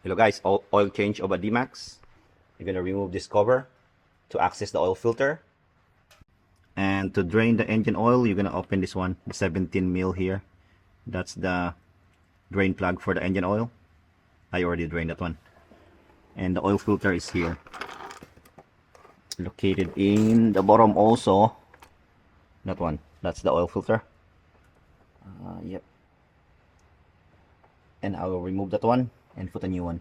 Hello guys, oil change of a DMAX. You're gonna remove this cover to access the oil filter. And to drain the engine oil, you're gonna open this one, the 17 mil here. That's the drain plug for the engine oil. I already drained that one. And the oil filter is here. Located in the bottom also. That one, that's the oil filter. Yep. And I will remove that one and put a new one.